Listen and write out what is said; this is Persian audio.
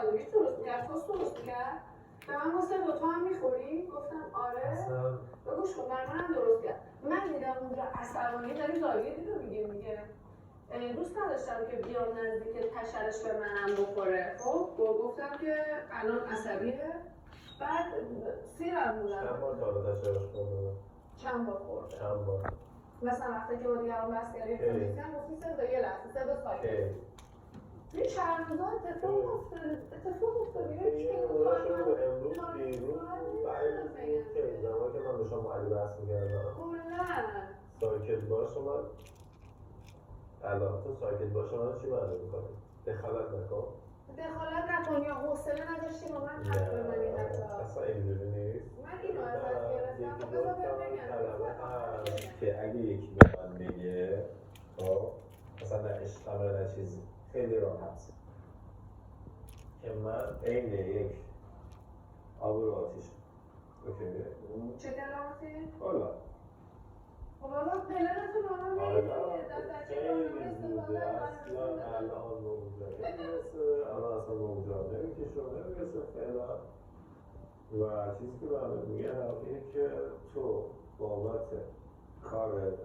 ساندویچ درست کرد، توست درست کرد. به من گفتن با تو هم میخوری؟ گفتم آره. بگوش کن منم درست کرد. من دیدم اونجا عصبانی داری زاویه رو میگه دوست نداشتم که بیام نزدیک تشرش به منم بخوره. خب گفتم که الان عصبیه. بعد سیرم بودم. چند بار تا تشرش خورده؟ چند بار خورده. چند بار؟ مثلا وقتی که با دیگران بحث کردیم فیزیکن گفتی صدا یه لحظه صدا ساکت. این چند روزا اتفاق افتاد این امروز دیروز خیلی زمان که من داشتم با علی بحث میکردم ساکت باش من الان تو ساکت باشه من چی معنی میکنی؟ دخالت نکن یا حوصله نداشتی با من حرف بزنی حتی اصلا اینجوری نیست من اینو ازت گرفتم بذار بگم که اگه یکی به من بگه خب مثلا نه عشقم نه چیزی خیلی راحت که من عین یک آب رو آتیش اوکیه چه کلاتی؟ حالا خب بابا پلرتون آنها میگه خیلی زوده اصلا الان موجوده نمیرسه الان اصلا موجوده نمیکشه نمیرسه فعلا و چیزی که به من میگه اینه که تو بابت کار